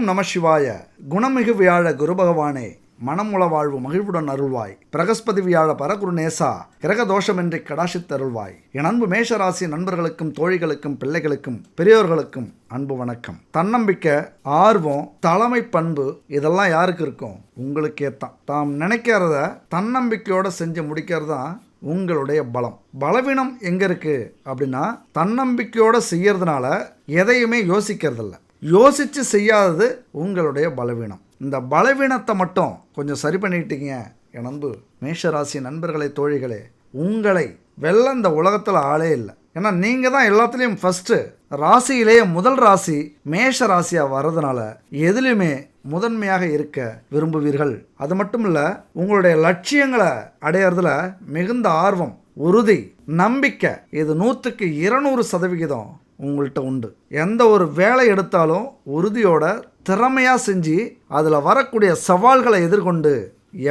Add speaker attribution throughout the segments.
Speaker 1: ஓம் நம சிவாய. குணமிகு வியாழ குரு பகவானே, மனமுள வாழ்வு மகிழ்வுடன் அருள்வாய். பிரகஸ்பதி வியாழ பரகுரு நேசா, கிரக தோஷமின்றி கடாசித்து அருள்வாய். என் அன்பு மேஷராசி நண்பர்களுக்கும் தோழிகளுக்கும் பிள்ளைகளுக்கும் பெரியோர்களுக்கும் அன்பு வணக்கம். தன்னம்பிக்கை, ஆர்வம், தலைமை பண்பு இதெல்லாம் யாருக்கு இருக்கும்? உங்களுக்கே தான். தாம் நினைக்கிறத தன்னம்பிக்கையோட செஞ்சு முடிக்கிறது தான் உங்களுடைய பலம். பலவீனம் எங்கே இருக்குது அப்படின்னா, தன்னம்பிக்கையோடு செய்யறதுனால எதையுமே யோசிக்கிறதில்ல. யோசித்து செய்யாதது உங்களுடைய பலவீனம். இந்த பலவீனத்தை மட்டும் கொஞ்சம் சரி பண்ணிக்கிட்டீங்க என் அன்பு மேஷராசி நண்பர்களே, தோழிகளே, உங்களை வெல்ல இந்த உலகத்தில் ஆளே இல்லை. ஏன்னா நீங்கள் தான் எல்லாத்துலேயும் ஃபஸ்ட்டு. ராசியிலேயே முதல் ராசி மேஷ ராசியாக வர்றதுனால எதுலேயுமே முதன்மையாக இருக்க விரும்புவீர்கள். அது மட்டும் இல்லை, உங்களுடைய லட்சியங்களை அடையிறதுல மிகுந்த ஆர்வம், உறுதி, நம்பிக்கை இது 100க்கு 200% உங்கள்கிட்ட உண்டு. எந்த ஒரு வேலை எடுத்தாலும் உறுதியோட திறமையாக செஞ்சு அதில் வரக்கூடிய சவால்களை எதிர்கொண்டு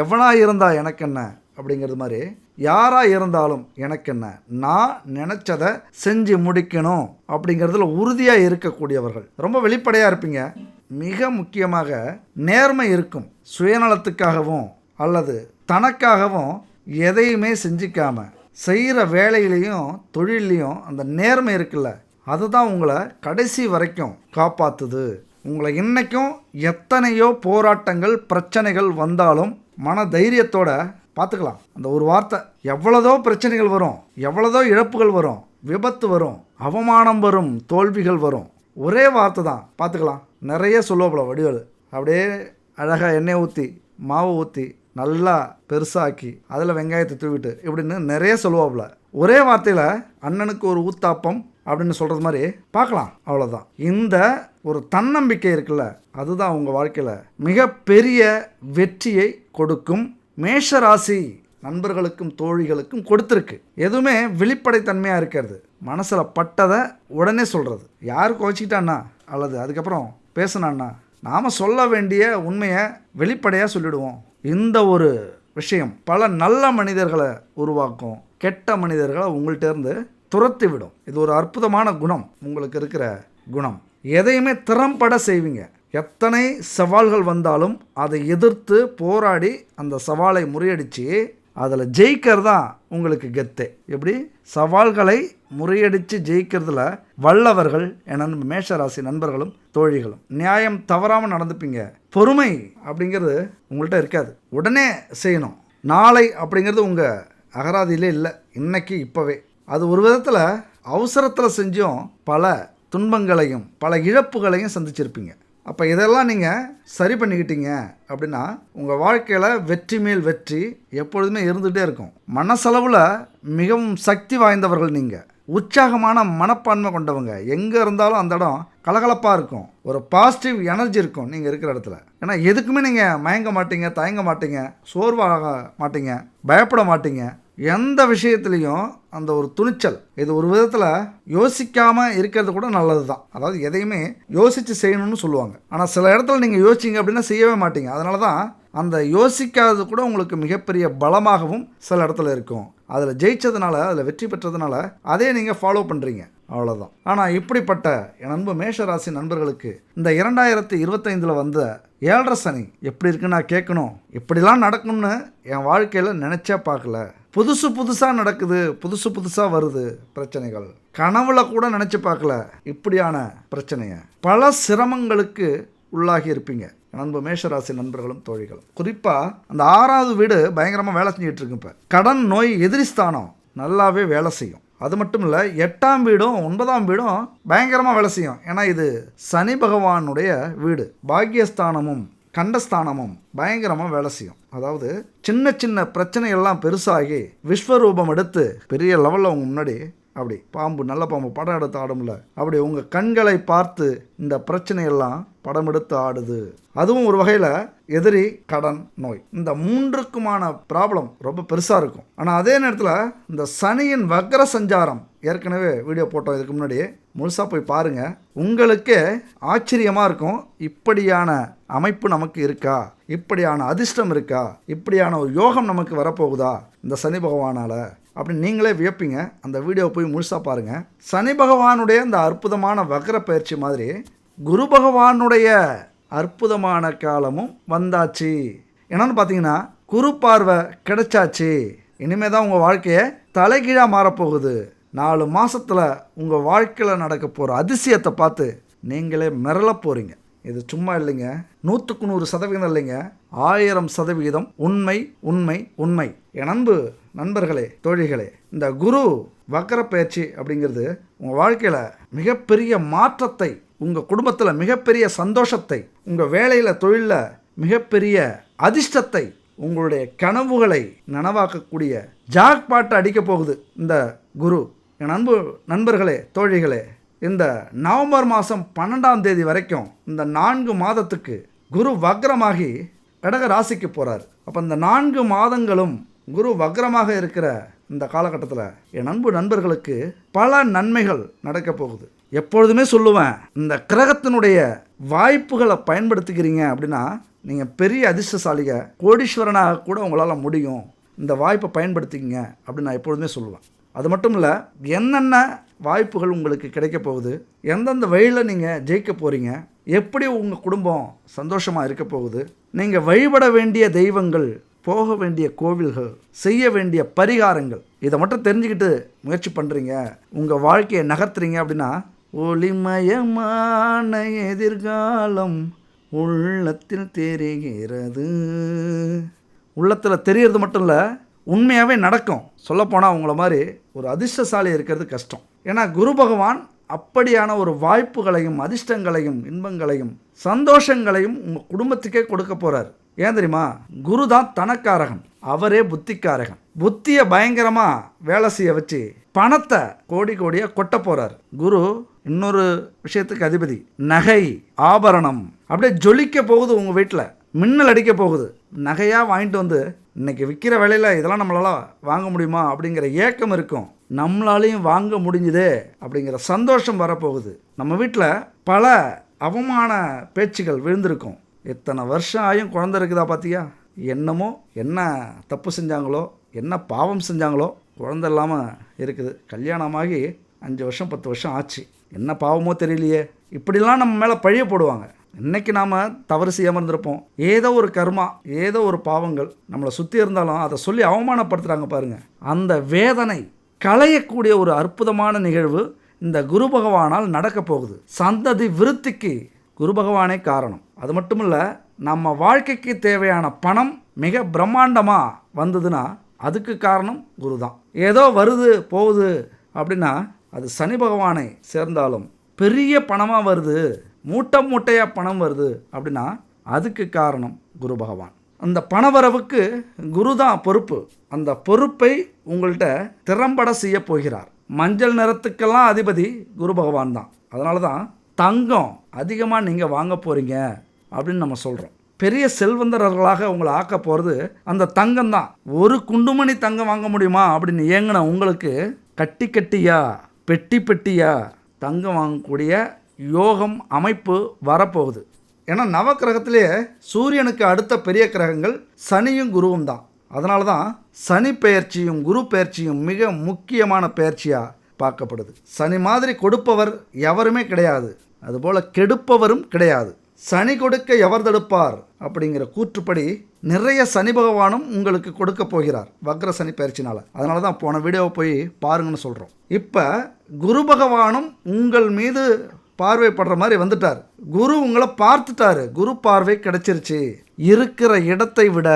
Speaker 1: எவனாக இருந்தால் எனக்கு என்ன அப்படிங்கிறது மாதிரி, யாராக இருந்தாலும் எனக்கு என்ன, நான் நினச்சதை செஞ்சு முடிக்கணும் அப்படிங்கிறதுல உறுதியாக இருக்கக்கூடியவர்கள். ரொம்ப வெளிப்படையாக இருப்பீங்க. மிக முக்கியமாக நேர்மை இருக்கும். சுயநலத்துக்காகவும் அல்லது தனக்காகவும் எதையுமே செஞ்சிக்காம செய்கிற வேலையிலையும் தொழிலையும் அந்த நேர்மை இருக்குல்ல, அதுதான் உங்களை கடைசி வரைக்கும் காப்பாற்றுது. உங்களை இன்றைக்கும் எத்தனையோ போராட்டங்கள் பிரச்சனைகள் வந்தாலும் மன தைரியத்தோட பார்த்துக்கலாம். அந்த ஒரு வார்த்தை, எவ்வளதோ பிரச்சனைகள் வரும், எவ்வளதோ இழப்புகள் வரும், விபத்து வரும், அவமானம் வரும், தோல்விகள் வரும், ஒரே வார்த்தை தான், பார்த்துக்கலாம். நிறைய சொல்லுவோம்ல வடிவேலு, அப்படியே அழகாக எண்ணெய் ஊற்றி மாவு ஊற்றி நல்லா பெருசாக்கி அதில் வெங்காயத்தை தூவிட்டு இப்படின்னு நிறைய சொல்லுவாப்புல. ஒரே வார்த்தையில் அண்ணனுக்கு ஒரு ஊத்தாப்பம் அப்படின்னு சொல்கிறது மாதிரி பார்க்கலாம். அவ்வளோதான். இந்த ஒரு தன்னம்பிக்கை இருக்குல்ல, அதுதான் உங்கள் வாழ்க்கையில் மிகப்பெரிய வெற்றியை கொடுக்கும். மேஷராசி நண்பர்களுக்கும் தோழிகளுக்கும் கொடுத்துருக்கு. எதுவுமே வெளிப்படைத்தன்மையாக இருக்கிறது. மனசில் பட்டதை உடனே சொல்கிறது. யார் கோச்சிக்கிட்டான்னா அல்லது அதுக்கப்புறம் பேசினான்னா நாம் சொல்ல வேண்டிய உண்மையை வெளிப்படையாக சொல்லிவிடுவோம். இந்த ஒரு விஷயம் பல நல்ல மனிதர்களை உருவாக்கும், கெட்ட மனிதர்களை உங்கள்கிட்ட இருந்து துரத்தி விடும். இது ஒரு அற்புதமான குணம் உங்களுக்கு இருக்கிற குணம். எதையுமே திறம்பட செய்வீங்க. எத்தனை சவால்கள் வந்தாலும் அதை எதிர்த்து போராடி அந்த சவாலை முறியடித்து அதில் ஜெயிக்கிறது தான் உங்களுக்கு கெத்து. எப்படி சவால்களை முறியடித்து ஜெயிக்கிறதுல வல்லவர்கள் என மேஷராசி நண்பர்களும் தோழிகளும். நியாயம் தவறாமல் நடந்துப்பீங்க. பொறுமை அப்படிங்கிறது உங்கள்கிட்ட இருக்காது. உடனே செய்யணும். நாளை அப்படிங்கிறது உங்கள் அகராதியிலே இல்லை. இன்னைக்கு இப்போவே. அது ஒரு விதத்தில் அவசரத்தில் செஞ்சும் பல துன்பங்களையும் பல இழப்புகளையும் சந்திச்சிருப்பீங்க. அப்போ இதெல்லாம் நீங்கள் சரி பண்ணிக்கிட்டீங்க அப்படின்னா உங்கள் வாழ்க்கையில் வெற்றி மேல் வெற்றி எப்பொழுதுமே இருந்துகிட்டே இருக்கும். மனசளவில் மிகவும் சக்தி வாய்ந்தவர்கள் நீங்கள். உற்சாகமான மனப்பான்மை கொண்டவங்க. எங்கே இருந்தாலும் அந்த இடம் கலகலப்பாக இருக்கும். ஒரு பாசிட்டிவ் எனர்ஜி இருக்கும் நீங்கள் இருக்கிற இடத்துல. ஏன்னா எதுக்குமே நீங்கள் மயங்க மாட்டீங்க, தயங்க மாட்டீங்க, சோர்வாக மாட்டீங்க, பயப்பட மாட்டீங்க. எந்த விஷயத்துலையும் அந்த ஒரு துணிச்சல். இது ஒரு விதத்தில் யோசிக்காமல் இருக்கிறது கூட நல்லது தான். அதாவது எதையுமே யோசித்து செய்யணும்னு சொல்லுவாங்க. ஆனால் சில இடத்துல நீங்கள் யோசிச்சிங்க அப்படின்னா செய்யவே மாட்டீங்க. அதனால தான் அந்த யோசிக்காதது கூட உங்களுக்கு மிகப்பெரிய பலமாகவும் சில இடத்துல இருக்கும். அதில் ஜெயிச்சதுனால, அதில் வெற்றி பெற்றதுனால அதே நீங்கள் ஃபாலோ பண்ணுறீங்க, அவ்வளோதான். ஆனால் இப்படிப்பட்ட என் அன்பு மேஷராசி நண்பர்களுக்கு இந்த 2025 வந்த 7.5 சனி எப்படி இருக்குன்னு நான் கேட்கணும். இப்படிலாம் நடக்கும்னு என் வாழ்க்கையில் நினச்சே பார்க்கல. புதுசாக நடக்குது, புதுசாக வருது பிரச்சனைகள். கனவுல கூட நினச்சி பார்க்கல இப்படியான பிரச்சனையை. பல சிரமங்களுக்கு உள்ளாகி இருப்பீங்க நண்பு மேஷராசி நண்பர்களும் தோழிகளும். குறிப்பாக அந்த 6வது வீடு பயங்கரமாக வேலை செஞ்சுட்டு இருக்கு. இப்போ கடன், நோய், எதிரி ஸ்தானம் நல்லாவே வேலை செய்யும். அது மட்டும் இல்லை, 8ஆம் வீடும் 9ஆம் வீடும் பயங்கரமாக வேலை செய்யும். ஏன்னா இது சனி பகவானுடைய வீடு. பாக்கியஸ்தானமும் கண்டஸ்தானமும் பயங்கரமாக வேலை செய்யும். அதாவது சின்ன சின்ன பிரச்சனைகள்லாம் பெருசாகி விஸ்வரூபம் எடுத்து பெரிய லெவலில் உங்கள் முன்னாடி அப்படி பாம்பு, நல்ல பாம்பு படம் எடுத்து ஆடும்ல, அப்படி உங்கள் கண்களை பார்த்து இந்த பிரச்சனையெல்லாம் படம் எடுத்து ஆடுது. அதுவும் ஒரு வகையில் எதிரி, கடன், நோய், இந்த 3க்குமான ப்ராப்ளம் ரொம்ப பெருசாக இருக்கும். ஆனால் அதே நேரத்தில் இந்த சனியின் வக்ர சஞ்சாரம் ஏற்கனவே வீடியோ போட்டோம் இதுக்கு முன்னாடியே, முழுசாக போய் பாருங்கள். உங்களுக்கே ஆச்சரியமாக இருக்கும். இப்படியான அமைப்பு நமக்கு இருக்கா, இப்படியான அதிர்ஷ்டம் இருக்கா, இப்படியான ஒரு யோகம் நமக்கு வரப்போகுதா இந்த சனி பகவானால் அப்படின்னு நீங்களே வியப்பீங்க. அந்த வீடியோவை போய் முழுசாக பாருங்கள். சனி பகவானுடைய இந்த அற்புதமான வக்ர பயிற்சி மாதிரி குரு பகவானுடைய அற்புதமான காலமும் வந்தாச்சு. என்னன்னு பார்த்தீங்கன்னா குரு பார்வை கிடைச்சாச்சு. இனிமேல் தான் உங்கள் வாழ்க்கையை தலைகீழாக மாறப்போகுது. 4 மாதத்தில் உங்கள் வாழ்க்கையில் நடக்க போகிற அதிசயத்தை பார்த்து நீங்களே மிரள போகிறீங்க. இது சும்மா இல்லைங்க, 100க்கு 100% இல்லைங்க, 1000% உண்மை உண்மை உண்மை. என் அன்பு நண்பர்களே, தோழிகளே, இந்த குரு வக்கர பயிற்சி அப்படிங்கிறது உங்கள் வாழ்க்கையில் மிகப்பெரிய மாற்றத்தை, உங்கள் குடும்பத்தில் மிகப்பெரிய சந்தோஷத்தை, உங்கள் வேலையில் தொழிலில் மிகப்பெரிய அதிர்ஷ்டத்தை, உங்களுடைய கனவுகளை நனவாக்கக்கூடிய ஜாக்பாட்டை அடிக்க போகுது இந்த குரு. என் அன்பு நண்பர்களே, தோழிகளே, இந்த நவம்பர் மாதம் 12ஆம் தேதி வரைக்கும் இந்த 4 மாதத்துக்கு குரு வக்ரமாகி கடக ராசிக்கு போகிறார். அப்போ இந்த 4 மாதங்களும் குரு வக்ரமாக இருக்கிற இந்த காலகட்டத்தில் என் அன்பு நண்பர்களுக்கு பல நன்மைகள் நடக்க போகுது. எப்பொழுதுமே சொல்லுவேன், இந்த கிரகத்தினுடைய வாய்ப்புகளை பயன்படுத்திக்கிறீங்க அப்படின்னா நீங்கள் பெரிய அதிர்ஷ்டசாலிக, கோடீஸ்வரனாக கூட உங்களால் முடியும். இந்த வாய்ப்பை பயன்படுத்திக்கிங்க அப்படின்னு நான் எப்பொழுதுமே சொல்லுவேன். அது மட்டும் இல்லை, என்னென்ன வாய்ப்புகள் உங்களுக்கு கிடைக்க போகுது, எந்தெந்த வழியில் நீங்கள் ஜெயிக்க போகிறீங்க, எப்படி உங்கள் குடும்பம் சந்தோஷமாக இருக்க போகுது, நீங்கள் வழிபட வேண்டிய தெய்வங்கள், போக வேண்டிய கோவில்கள், செய்ய வேண்டிய பரிகாரங்கள், இதை மட்டும் தெரிஞ்சுக்கிட்டு முயற்சி பண்ணுறீங்க, உங்கள் வாழ்க்கையை நகர்த்துறீங்க அப்படின்னா ஒளிமயமான எதிர்காலம் உள்ளத்தில் தெரிகிறது. உள்ளத்தில் தெரியறது மட்டும் இல்லை, உண்மையாகவே நடக்கும். சொல்லப்போனால் உங்களை மாதிரி ஒரு அதிர்ஷ்டசாலி இருக்கிறது கஷ்டம். ஏன்னா குரு பகவான் அப்படியான ஒரு வாய்ப்புகளையும் அதிர்ஷ்டங்களையும் இன்பங்களையும் சந்தோஷங்களையும் உங்கள் குடும்பத்துக்கே கொடுக்க போகிறார். ஏன் தெரியுமா? குரு தான் தனக்காரகன், அவரே புத்திக்காரகன். புத்தியை பயங்கரமாக வேலை செய்ய வச்சு பணத்தை கோடி கோடியாக கொட்ட போகிறார். குரு இன்னொரு விஷயத்துக்கு அதிபதி. நகை ஆபரணம் அப்படியே ஜொலிக்க போகுது, உங்கள் வீட்டில் மின்னல் அடிக்க போகுது. நகையாக வாங்கிட்டு வந்து இன்றைக்கி விற்கிற விலையில் இதெல்லாம் நம்மளால் வாங்க முடியுமா அப்படிங்கிற ஏக்கம் இருக்கும். நம்மளாலையும் வாங்க முடிஞ்சுதே அப்படிங்கிற சந்தோஷம் வரப்போகுது. நம்ம வீட்டில் பல அவமான பேச்சுகள் விழுந்திருக்கும். எத்தனை வருஷம் ஆயும் குழந்தை இருக்குதா பார்த்தியா, என்னமோ என்ன தப்பு செஞ்சாங்களோ, என்ன பாவம் செஞ்சாங்களோ, குழந்தை இல்லாமல் இருக்குது. கல்யாணமாகி 5 வருஷம் 10 வருஷம் ஆச்சு, என்ன பாவமோ தெரியலையே, இப்படிலாம் நம்ம மேலே பழிய போடுவாங்க. இன்றைக்கி நாம் தவறு செய்யாமல் இருந்திருப்போம். ஏதோ ஒரு கர்மா, ஏதோ ஒரு பாவங்கள் நம்மளை சுற்றி இருந்தாலும் அதை சொல்லி அவமானப்படுத்துகிறாங்க பாருங்கள். அந்த வேதனை களையக்கூடிய ஒரு அற்புதமான நிகழ்வு இந்த குரு பகவானால் நடக்க போகுது. சந்ததி விருத்திக்கு குரு பகவானே காரணம். அது மட்டும் இல்லை, நம்ம வாழ்க்கைக்கு தேவையான பணம் மிக பிரம்மாண்டமாக வந்ததுன்னா அதுக்கு காரணம் குரு தான். ஏதோ வருது போகுது அப்படின்னா அது சனி பகவானை சேர்ந்தாலும் பெரிய பணமாக வருது, மூட்டை மூட்டையாக பணம் வருது அப்படின்னா அதுக்கு காரணம் குரு பகவான். அந்த பணவரவுக்கு குரு தான் பொறுப்பு. அந்த பொறுப்பை உங்கள்கிட்ட திறம்பட செய்ய போகிறார். மஞ்சள் நிறத்துக்கெல்லாம் அதிபதி குரு பகவான் தான். அதனால தான் தங்கம் அதிகமாக நீங்கள் வாங்க போகிறீங்க அப்படின்னு நம்ம சொல்கிறோம். பெரிய செல்வந்தர்களாக உங்களை ஆக்க போகிறது அந்த தங்கம் தான். ஒரு குண்டுமணி தங்கம் வாங்க முடியுமா அப்படின்னு ஏங்கின உங்களுக்கு கட்டி கட்டியா பெட்டி பெட்டியா தங்கம் வாங்கக்கூடிய யோகம் அமைப்பு வரப்போகுது. ஏன்னா நவக்கிரகத்திலே சூரியனுக்கு அடுத்த பெரிய கிரகங்கள் சனியும் குருவும் தான். அதனால தான் சனி பெயர்ச்சியும் குரு பெயர்ச்சியும் மிக முக்கியமான பெயர்ச்சியாக பார்க்கப்படுது. சனி மாதிரி கொடுப்பவர் எவருமே கிடையாது, அதுபோல் கெடுப்பவரும் கிடையாது. சனி கொடுக்க எவர் தடுப்பார் அப்படிங்கிற கூற்றுப்படி நிறைய சனி பகவானும் உங்களுக்கு கொடுக்க போகிறார் வக்ர சனி பயிற்சினால. அதனால தான் போன வீடியோவை போய் பாருங்கன்னு சொல்கிறோம். இப்போ குரு பகவானும் உங்கள் மீது பார்வைப்படுற மாதிரி வந்துட்டார். குரு உங்களை பார்த்துட்டாரு, குரு பார்வை கிடைச்சிருச்சு. இருக்கிற இடத்தை விட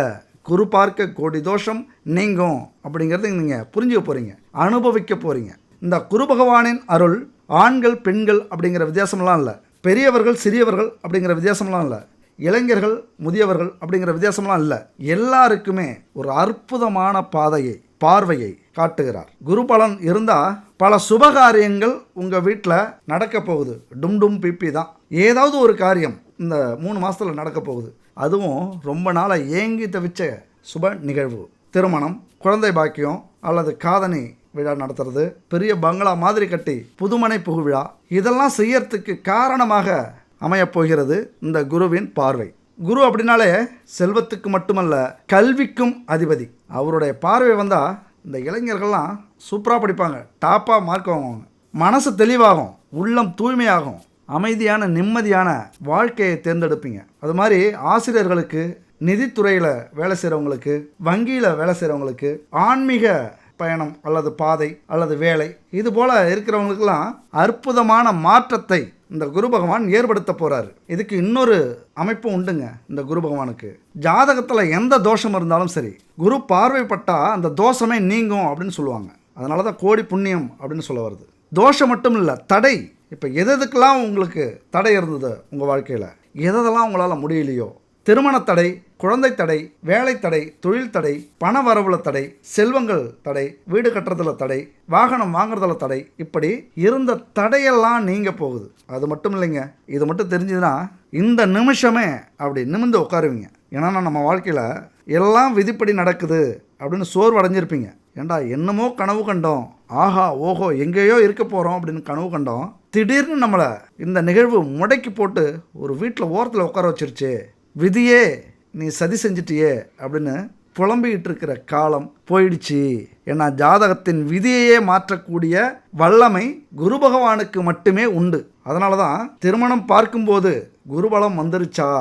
Speaker 1: குரு பார்க்க கோடி தோஷம் நீங்கும் அப்படிங்கிறது நீங்கள் புரிஞ்சுக்க போகிறீங்க, அனுபவிக்க போகிறீங்க. இந்த குரு பகவானின் அருள் ஆண்கள் பெண்கள் அப்படிங்கிற வித்தியாசம்லாம் இல்லை, பெரியவர்கள் சிறியவர்கள் அப்படிங்கிற வித்தியாசம்லாம் இல்லை, இளைஞர்கள் முதியவர்கள் அப்படிங்கிற வித்தியாசம்லாம் இல்லை. எல்லாருக்குமே ஒரு அற்புதமான பாதையை பார்வையை காட்டுகிறார். குரு பலன் இருந்தால் பல சுபகாரியங்கள் உங்கள் வீட்டில் நடக்க போகுது. டும் டும் பிபி தான். ஏதாவது ஒரு காரியம் இந்த 3 மாதத்தில் நடக்க போகுது. அதுவும் ரொம்ப நாளாக ஏங்கி தவிச்ச சுப நிகழ்வு, திருமணம், குழந்தை பாக்கியம் அல்லது காதணி விழா நடத்துறது, பெரிய பங்களா மாதிரி கட்டி புதுமனை புகுவிழா, இதெல்லாம் செய்யறதுக்கு காரணமாக அமையப்போகிறது இந்த குருவின் பார்வை. குரு அப்படின்னாலே செல்வத்துக்கு மட்டுமல்ல கல்விக்கும் அதிபதி. அவருடைய பார்வை வந்தால் இந்த இளைஞர்கள்லாம் சூப்பராக படிப்பாங்க, டாப்பாக மார்க் வாங்குவாங்க, மனசு தெளிவாகும், உள்ளம் தூய்மையாகும், அமைதியான நிம்மதியான வாழ்க்கையை தேர்ந்தெடுப்பீங்க. அது மாதிரி ஆசிரியர்களுக்கு, நிதித்துறையில் வேலை செய்கிறவங்களுக்கு, வங்கியில் வேலை செய்கிறவங்களுக்கு, ஆன்மீக பயணம் அல்லது பாதை அல்லது வேலை இது போல் இருக்கிறவங்களுக்கெல்லாம் அற்புதமான மாற்றத்தை இந்த குரு பகவான் ஏற்படுத்த போகிறாரு. இதுக்கு இன்னொரு அமைப்பும் உண்டுங்க. இந்த குரு பகவானுக்கு ஜாதகத்தில் எந்த தோஷம் இருந்தாலும் சரி, குரு பார்வைப்பட்டால் அந்த தோஷமே நீங்கும் அப்படின்னு சொல்லுவாங்க. அதனால தான் கோடி புண்ணியம் அப்படின்னு சொல்ல வருது. தோஷம் மட்டும் இல்லை, தடை. இப்போ எதுக்கெல்லாம் உங்களுக்கு தடை இருந்தது உங்கள் வாழ்க்கையில், எதெல்லாம் உங்களால் முடியலையோ, திருமண தடை, குழந்தை தடை, வேலை தடை, தொழில் தடை, பண வரவுல தடை, செல்வங்கள் தடை, வீடு கட்டுறதுல தடை, வாகனம் வாங்குறதுல தடை, இப்படி இருந்த தடையெல்லாம் நீங்க போகுது. அது மட்டும் இல்லைங்க, இது மட்டும் தெரிஞ்சதுன்னா இந்த நிமிஷமே அப்படி நிமிர்ந்து உட்காருவீங்க. ஏன்னா நம்ம வாழ்க்கையில் எல்லாம் விதிப்படி நடக்குது அப்படின்னு சோர்வடைஞ்சிருப்பீங்க. ஏண்டா என்னமோ கனவு கண்டோம், ஆஹா ஓஹோ எங்கேயோ இருக்க போகிறோம் அப்படின்னு கனவு கண்டோம். திடீர்னு நம்மளை இந்த நிகழ்வு முடக்கி போட்டு ஒரு வீட்டில் ஓரத்தில் உட்கார வச்சிருச்சு, விதியே நீ சதி செஞ்சிட்டியே அப்படின்னு புலம்பிக்கிட்டு இருக்கிற காலம் போயிடுச்சு. ஏன்னா ஜாதகத்தின் விதியையே மாற்றக்கூடிய வல்லமை குரு பகவானுக்கு மட்டுமே உண்டு. அதனால தான் திருமணம் பார்க்கும்போது குருபலம் வந்துருச்சா,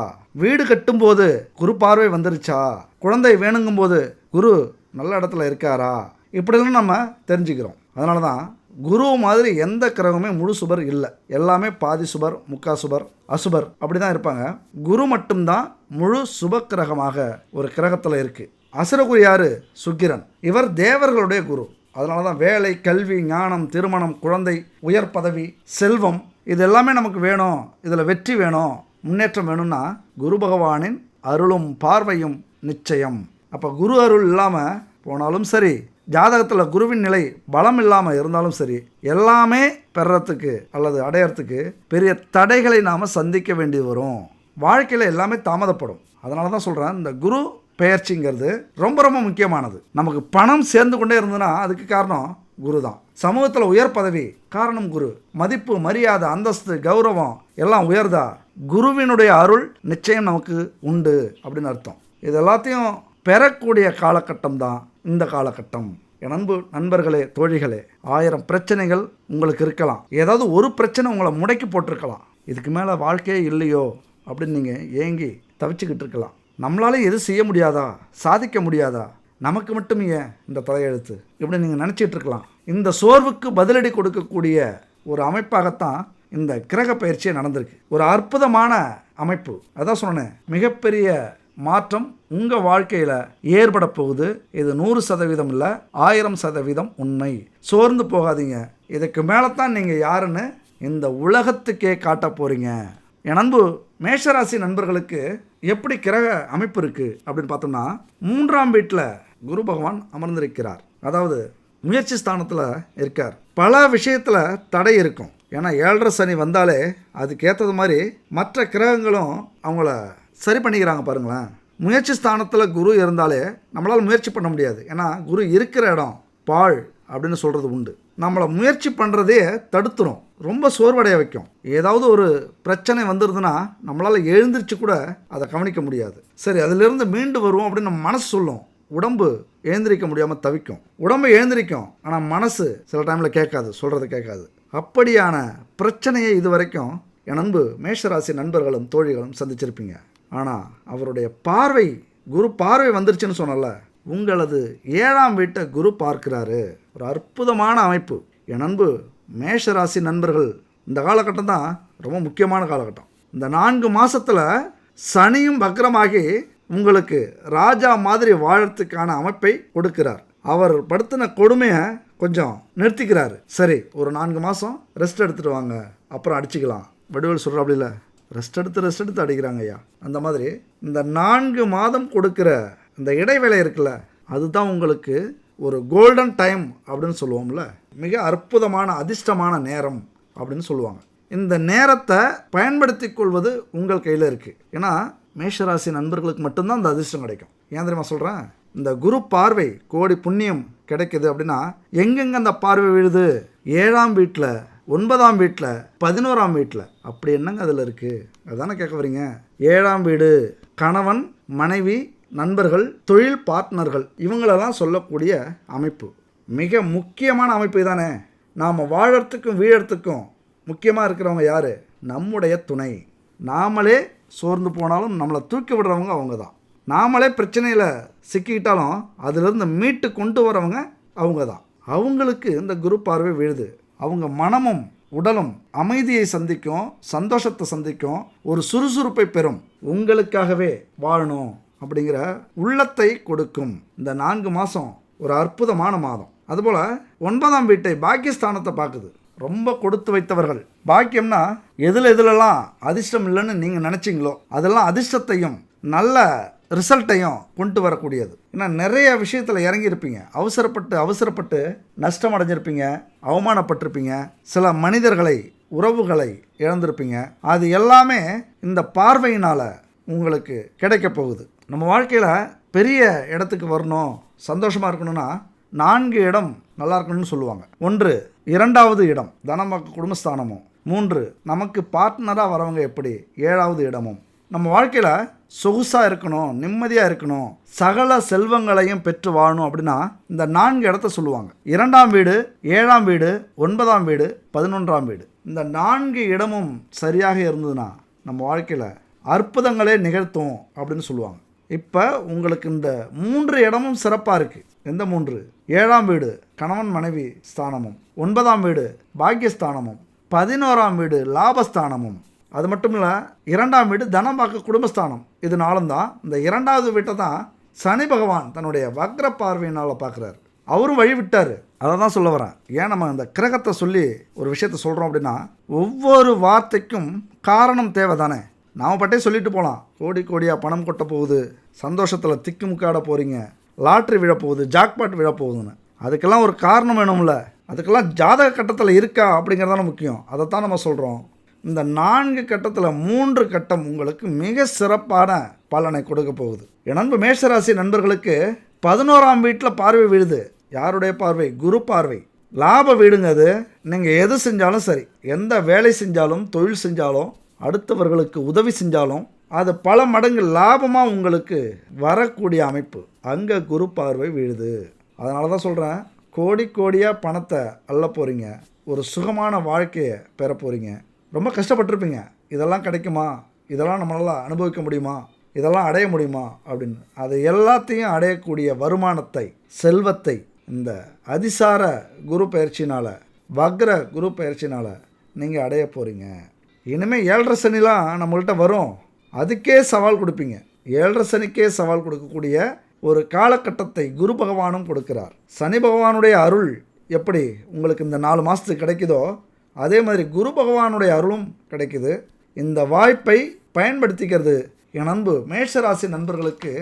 Speaker 1: வீடு கட்டும்போது குரு பார்வை வந்துருச்சா, குழந்தை வேணுங்கும்போது குரு நல்ல இடத்துல இருக்காரா, இப்படிலாம் நம்ம தெரிஞ்சுக்கிறோம். அதனால தான் குரு மாதிரி எந்த கிரகமே முழு சுபர் இல்லை. எல்லாமே பாதி சுபர், முக்கா சுபர், அசுபர் அப்படி தான் இருப்பாங்க. குரு மட்டும்தான் முழு சுப கிரகமாக ஒரு கிரகத்தில் இருக்குது. அசுரகுரு யார்? சுக்கிரன். இவர் தேவர்களுடைய குரு. அதனால தான் வேலை, கல்வி, ஞானம், திருமணம், குழந்தை, உயர் பதவி, செல்வம் இது எல்லாமே நமக்கு வேணும், இதில் வெற்றி வேணும், முன்னேற்றம் வேணும்னா குரு பகவானின் அருளும் பார்வையும் நிச்சயம். அப்போ குரு அருள் இல்லாமல் போனாலும் சரி, ஜாதகத்தில் குருவின் நிலை பலம் இல்லாமல் இருந்தாலும் சரி, எல்லாமே பெறத்துக்கு அல்லது அடையறதுக்கு பெரிய தடைகளை நாம் சந்திக்க வேண்டி வரும். வாழ்க்கையில் எல்லாமே தாமதப்படும். அதனால தான் சொல்கிறேன், இந்த குரு பெயர்ச்சிங்கிறது ரொம்ப ரொம்ப முக்கியமானது. நமக்கு பணம் சேர்ந்து கொண்டே இருந்ததுன்னா அதுக்கு காரணம் குரு தான். சமூகத்தில் உயர் பதவி காரணம் குரு. மதிப்பு, மரியாதை, அந்தஸ்து, கௌரவம் எல்லாம் உயர்தா குருவினுடைய அருள் நிச்சயம் நமக்கு உண்டு அப்படின்னு அர்த்தம். இது எல்லாத்தையும் பெறக்கூடிய காலகட்டம் தான் இந்த காலகட்டம். என் அன்பு நண்பர்களே, தோழிகளே, 1000 பிரச்சனைகள் உங்களுக்கு இருக்கலாம். ஏதாவது ஒரு பிரச்சனை உங்களை முடக்கி போட்டிருக்கலாம். இதுக்கு மேலே வாழ்க்கையே இல்லையோ அப்படின்னு நீங்கள் ஏங்கி தவிச்சுக்கிட்டு இருக்கலாம். நம்மளால எது செய்ய முடியாதா, சாதிக்க முடியாதா, நமக்கு மட்டும் ஏன் இந்த தலையெழுத்து இப்படி நீங்கள் நினச்சிட்டு இருக்கலாம். இந்த சோர்வுக்கு பதிலடி கொடுக்கக்கூடிய ஒரு அமைப்பாகத்தான் இந்த கிரக பயிற்சியே நடந்திருக்கு. ஒரு அற்புதமான அமைப்பு. அதான் சொன்னேன், மிகப்பெரிய மாற்றம் உங்கள் வாழ்க்கையில் ஏற்பட போகுது. இது 100% இல்லை, 1000% உண்மை. சோர்ந்து போகாதீங்க. இதுக்கு மேலே தான் நீங்கள் யாருன்னு இந்த உலகத்துக்கே காட்ட போகிறீங்க. என் அன்பு மேஷராசி நண்பர்களுக்கு எப்படி கிரக அமைப்பு இருக்குது அப்படின்னு பார்த்தோம்னா, 3ஆம் வீட்டில் குரு பகவான் அமர்ந்திருக்கிறார். அதாவது முயற்சி ஸ்தானத்தில் இருக்கார். பல விஷயத்தில் தடை இருக்கும். ஏன்னா 7.5 சனி வந்தாலே அதுக்கேற்றது மாதிரி மற்ற கிரகங்களும் அவங்கள சரி பண்ணிக்கிறாங்க பாருங்களேன். முயற்சி ஸ்தானத்தில் குரு இருந்தாலே நம்மளால் முயற்சி பண்ண முடியாது. ஏன்னா குரு இருக்கிற இடம் பாழ் அப்படின்னு சொல்கிறது உண்டு. நம்மளை முயற்சி பண்ணுறதே தடுத்துரும், ரொம்ப சோர்வடைய வைக்கும். ஏதாவது ஒரு பிரச்சனை வந்துடுதுன்னா நம்மளால் எழுந்திரிச்சு கூட அதை கவனிக்க முடியாது. சரி, அதிலிருந்து மீண்டு வருவோம் அப்படின்னு நம்ம மனசு சொல்லும். உடம்பு எழுந்திரிக்க முடியாமல் தவிக்கும். உடம்பு எழுந்திரிக்கும், ஆனால் மனசு சில டைமில் கேட்காது, சொல்கிறது கேட்காது. அப்படியான பிரச்சனையை இது வரைக்கும் என் அன்பு மேஷராசி நண்பர்களும் தோழிகளும் சந்திச்சிருப்பீங்க. ஆனால் அவருடைய பார்வை, குரு பார்வை வந்துருச்சுன்னு சொன்னல, உங்களது 7ஆம் வீட்டை குரு பார்க்கிறாரு. ஒரு அற்புதமான அமைப்பு. என் அன்பு மேஷராசி நண்பர்கள், இந்த காலகட்டம் தான் ரொம்ப முக்கியமான காலகட்டம். இந்த 4 மாதத்தில் சனியும் வக்ரமாகி உங்களுக்கு ராஜா மாதிரி வாழறதுக்கான அமைப்பை கொடுக்கிறார். அவர் படுத்தின கொடுமையை கொஞ்சம் நிறுத்திக்கிறாரு. சரி, ஒரு 4 மாதம் ரெஸ்ட் எடுத்துகிட்டு வாங்க, அப்புறம் அடிச்சுக்கலாம். வடிவேல் சொல்கிற அப்படி இல்லை, ரெஸ்ட் எடுத்து அடிக்கிறாங்க ஐயா. அந்த மாதிரி இந்த 4 மாதம் கொடுக்குற இந்த இடைவேளை இருக்குல்ல, அதுதான் உங்களுக்கு ஒரு கோல்டன் டைம் அப்படின்னு சொல்லுவோம்ல, மிக அற்புதமான அதிர்ஷ்டமான நேரம் அப்படின்னு சொல்லுவாங்க. இந்த நேரத்தை பயன்படுத்தி கொள்வது உங்கள் கையில் இருக்குது. ஏன்னா மேஷராசி நண்பர்களுக்கு மட்டும்தான் இந்த அதிர்ஷ்டம் கிடைக்கும். ஏன் தெரியுமா சொல்கிறேன்? இந்த குரு பார்வை கோடி புண்ணியம் கிடைக்குது அப்படின்னா எங்கெங்கே அந்த பார்வை விழுது? 7ஆம் வீட்டில், 9ஆம் வீட்டில், 11ஆம் வீட்டில். அப்படி என்னங்க அதில் இருக்குது? அதுதானே கேட்க வரீங்க. 7ஆம் வீடு கணவன், மனைவி, நண்பர்கள், தொழில் பார்ட்னர்கள், இவங்களெல்லாம் சொல்லக்கூடிய அமைப்பு. மிக முக்கியமான அமைப்பு தானே. நாம் வாழறதுக்கும் வீழறதுக்கும் முக்கியமாக இருக்கிறவங்க யார்? நம்முடைய துணை. நாமளே சோர்ந்து போனாலும் நம்மளை தூக்கி விடுறவங்க அவங்க தான். நாமளே பிரச்சனையில் சிக்கிக்கிட்டாலும் அதிலிருந்து மீட்டு கொண்டு வரவங்க அவங்க தான். அவங்களுக்கு இந்த குரு பார்வை விழுது. அவங்க மனமும் உடலும் அமைதியை சந்திக்கும், சந்தோஷத்தை சந்திக்கும், ஒரு சுறுசுறுப்பை பெறும். உங்களுக்காகவே வாழணும் அப்படிங்கிற உள்ளத்தை கொடுக்கும். இந்த 4 மாதம் ஒரு அற்புதமான மாதம். அதுபோல் 9ஆம் வீட்டை பாக்கியஸ்தானத்தை பார்க்குது. ரொம்ப கொடுத்து வைத்தவர்கள். பாக்கியம்னா எதுலெல்லாம் அதிர்ஷ்டம் இல்லைன்னு நீங்கள் நினச்சிங்களோ அதெல்லாம் அதிர்ஷ்டத்தையும் நல்ல ரிசல்ட்டையும் கொண்டு வரக்கூடியது. ஏன்னா நிறைய விஷயத்தில் இறங்கியிருப்பீங்க. அவசரப்பட்டு நஷ்டம் அடைஞ்சிருப்பீங்க, அவமானப்பட்டிருப்பீங்க, சில மனிதர்களை உறவுகளை இழந்திருப்பீங்க. அது எல்லாமே இந்த பார்வையினால் உங்களுக்கு கிடைக்க போகுது. நம்ம வாழ்க்கையில் பெரிய இடத்துக்கு வரணும், சந்தோஷமாக இருக்கணும்னா 4 இடம் நல்லா இருக்கணும்னு சொல்லுவாங்க. 1 2வது இடம் தனமக்கு குடும்பஸ்தானமும், 3 நமக்கு பார்ட்னராக வரவங்க எப்படி 7வது இடமும். நம்ம வாழ்க்கையில் சொகுசாக இருக்கணும், நிம்மதியாக இருக்கணும், சகல செல்வங்களையும் பெற்று வாழணும் அப்படின்னா இந்த 4 இடத்த சொல்லுவாங்க. 2ஆம் வீடு, 7ஆம் வீடு, 9ஆம் வீடு, 11ஆம் வீடு. இந்த 4 இடமும் சரியாக இருந்ததுன்னா நம்ம வாழ்க்கையில் அற்புதங்களே நிகழ்த்தும் அப்படின்னு சொல்லுவாங்க. இப்போ உங்களுக்கு இந்த 3 இடமும் சிறப்பாக இருக்குது. எந்த 3? 7ஆம் வீடு கணவன் மனைவி ஸ்தானமும், 9ஆம் வீடு பாக்கியஸ்தானமும், 11ஆம் வீடு லாபஸ்தானமும். அது மட்டும் இல்லை, 2ஆம் வீடு தனம் பார்க்க குடும்பஸ்தானம். இது நாளும் தான். இந்த 2வது வீட்டை தான் சனி பகவான் தன்னுடைய வக்ர பார்வையினால் பார்க்குறாரு. அவரும் வழி விட்டார். அதை தான் சொல்ல வரேன். ஏன் நம்ம இந்த கிரகத்தை சொல்லி ஒரு விஷயத்த சொல்கிறோம் அப்படின்னா ஒவ்வொரு வார்த்தைக்கும் காரணம் தேவை தானே. நாம் பட்டே சொல்லிட்டு போகலாம், கோடியாக பணம் கொட்ட போகுது, சந்தோஷத்தில் திக்குமுக்காட போகிறீங்க, லாட்ரி விழப்போகுது, ஜாக்பாட் விழப்போகுதுன்னு. அதுக்கெல்லாம் ஒரு காரணம் வேணும்ல. அதுக்கெல்லாம் ஜாதக கட்டத்தில் இருக்கா அப்படிங்கிறதான முக்கியம். அதைத்தான் நம்ம சொல்கிறோம். இந்த 4 கட்டத்தில் 3 கட்டம் உங்களுக்கு மிக சிறப்பான பலனை கொடுக்க போகுது. என் அன்பு மேஷராசி நண்பர்களுக்கு 11ஆம் வீட்டில் பார்வை விழுது. யாருடைய பார்வை? குரு பார்வை. லாப வீடுங்க அது. நீங்கள் எது செஞ்சாலும் சரி, எந்த வேலை செஞ்சாலும், தொழில் செஞ்சாலும், அடுத்தவர்களுக்கு உதவி செஞ்சாலும் அது பல மடங்கு லாபமாக உங்களுக்கு வரக்கூடிய அமைப்பு. அங்கே குரு பார்வை விழுது. அதனால தான் சொல்கிறேன், கோடியாக பணத்தை அள்ள போகிறீங்க, ஒரு சுகமான வாழ்க்கையை பெற போகிறீங்க. ரொம்ப கஷ்டப்பட்டிருப்பீங்க. இதெல்லாம் கிடைக்குமா, இதெல்லாம் நம்மளால் அனுபவிக்க முடியுமா, இதெல்லாம் அடைய முடியுமா அப்படின்னு. அது எல்லாத்தையும் அடையக்கூடிய வருமானத்தை, செல்வத்தை இந்த அதிசார குரு பயிற்சினால், வக்ர குரு பயிற்சினால் நீங்கள் அடைய போகிறீங்க. இனிமேல் 7.5 சனிலாம் நம்மள்கிட்ட வரும். அதுக்கே சவால் கொடுப்பீங்க. 7.5 சனிக்கே சவால் கொடுக்கக்கூடிய ஒரு காலகட்டத்தை குரு பகவானும் கொடுக்கிறார். சனி பகவானுடைய அருள் எப்படி உங்களுக்கு இந்த 4 மாதத்துக்கு கிடைக்குதோ அதே மாதிரி குரு பகவானுடைய அருளும் கிடைக்குது. இந்த வாய்ப்பை பயன்படுத்திக்கிறது என் அன்பு மேஷராசி நண்பர்களுக்கு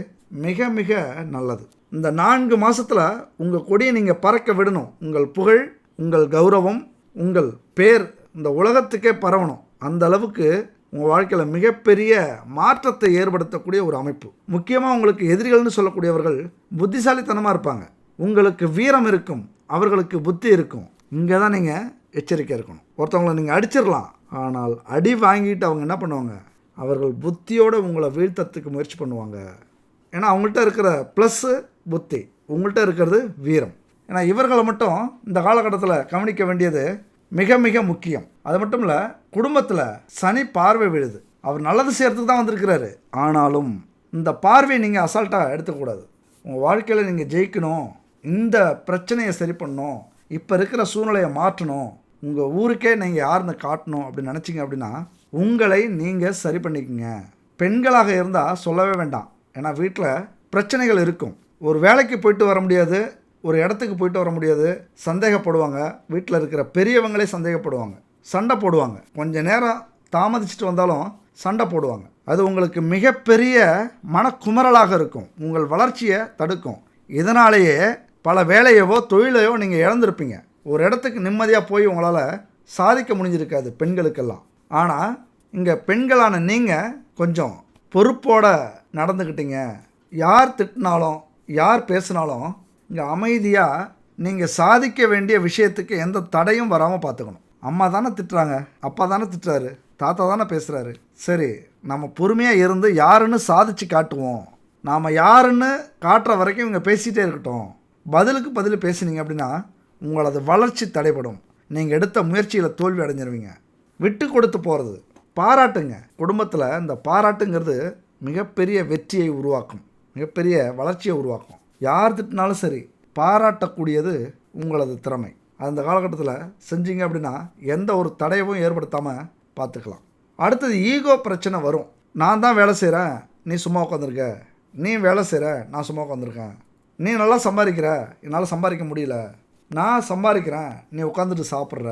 Speaker 1: மிக மிக நல்லது. இந்த 4 மாதத்தில் உங்கள் கொடியை நீங்கள் பறக்க விடணும். உங்கள் புகழ், உங்கள் கௌரவம், உங்கள் பேர் இந்த உலகத்துக்கே பரவணும். அந்த அளவுக்கு உங்கள் வாழ்க்கையில் மிகப்பெரிய மாற்றத்தை ஏற்படுத்தக்கூடிய ஒரு அமைப்பு. முக்கியமாக உங்களுக்கு எதிரிகள்னு சொல்லக்கூடியவர்கள் புத்திசாலித்தனமாக இருப்பாங்க. உங்களுக்கு வீரம் இருக்கும், அவர்களுக்கு புத்தி இருக்கும். இங்கே தான் நீங்கள் எச்சரிக்கை இருக்கணும். ஒருத்தவங்களை நீங்கள் அடிச்சிடலாம், ஆனால் அடி வாங்கிட்டு அவங்க என்ன பண்ணுவாங்க, அவர்கள் புத்தியோடு உங்களை வீழ்த்தத்துக்கு முயற்சி பண்ணுவாங்க. ஏன்னா அவங்கள்ட்ட இருக்கிற ப்ளஸ்ஸு புத்தி, உங்கள்கிட்ட இருக்கிறது வீரம். ஏன்னா இவர்களை மட்டும் இந்த காலகட்டத்தில் கவனிக்க வேண்டியது மிக மிக முக்கியம். அது மட்டும் இல்லை, குடும்பத்தில் சனி பார்வை விழுது. அவர் நல்லது செய்கிறதுக்கு தான் வந்திருக்கிறாரு. ஆனாலும் இந்த பார்வையை நீங்கள் அசால்ட்டாக எடுத்துக்கூடாது. உங்கள் வாழ்க்கையில் நீங்கள் ஜெயிக்கணும், இந்த பிரச்சனையை சரி பண்ணணும், இப்போ இருக்கிற சூழ்நிலையை மாற்றணும், உங்கள் ஊருக்கே நீங்கள் யாருன்னு காட்டணும் அப்படின்னு நினச்சிங்க அப்படின்னா உங்களை நீங்கள் சரி பண்ணிக்கோங்க. பெண்களாக இருந்தால் சொல்லவே வேண்டாம். ஏன்னா வீட்டில் பிரச்சனைகள் இருக்கும். ஒரு வேலைக்கு போயிட்டு வர முடியாது, ஒரு இடத்துக்கு போயிட்டு வர முடியாது, சந்தேகப்படுவாங்க. வீட்டில் இருக்கிற பெரியவங்களே சந்தேகப்படுவாங்க, சண்டை போடுவாங்க. கொஞ்சம் நேரம் தாமதிச்சுட்டு வந்தாலும் சண்டை போடுவாங்க. அது உங்களுக்கு மிகப்பெரிய மனக்குமரலாக இருக்கும், உங்கள் வளர்ச்சியை தடுக்கும். இதனாலேயே பல வேலையவோ தொழிலையோ நீங்கள் இழந்திருப்பீங்க. ஒரு இடத்துக்கு நிம்மதியாக போய் உங்களால் சாதிக்க முடிஞ்சிருக்காது பெண்களுக்கெல்லாம். ஆனால் இங்கே பெண்களான நீங்கள் கொஞ்சம் பொறுப்போடு நடந்துக்கிட்டீங்க. யார் திட்டினாலும் யார் பேசினாலும் இங்கே அமைதியாக நீங்கள் சாதிக்க வேண்டிய விஷயத்துக்கு எந்த தடையும் வராமல் பார்த்துக்கணும். அம்மா தானே திட்டுறாங்க, அப்பா தானே திட்டுறாரு, தாத்தா தானே பேசுகிறாரு, சரி நம்ம பொறுமையாக இருந்து யாருன்னு சாதிச்சு காட்டுவோம். நாம் யாருன்னு காட்டுற வரைக்கும் இவங்க பேசிகிட்டே இருக்கட்டும். பதிலுக்கு பதில் பேசுனீங்க அப்படின்னா உங்களது வளர்ச்சி தடைபடும். நீங்கள் எடுத்த முயற்சியில் தோல்வி அடைஞ்சிருவீங்க. விட்டு கொடுத்து போகிறது, பாராட்டுங்க. குடும்பத்தில் இந்த பாராட்டுங்கிறது மிகப்பெரிய வெற்றியை உருவாக்கும், மிகப்பெரிய வளர்ச்சியை உருவாக்கும். யார் திட்டினாலும் சரி, பாராட்டக்கூடியது உங்களது திறமை. அந்த காலகட்டத்தில் செஞ்சீங்க அப்படின்னா எந்த ஒரு தடையவும் ஏற்படுத்தாமல் பார்த்துக்கலாம். அடுத்தது ஈகோ பிரச்சனை வரும். நான் தான் வேலை செய்கிறேன், நீ சும்மா உட்காந்துருக்க. நீ வேலை செய்கிற, நான் சும்மா உட்காந்துருக்கேன். நீ நல்லா சம்பாதிக்கிற, என்னால் சம்பாதிக்க முடியல. நான் சம்பாதிக்கிறேன், நீ உட்காந்துட்டு சாப்பிட்ற.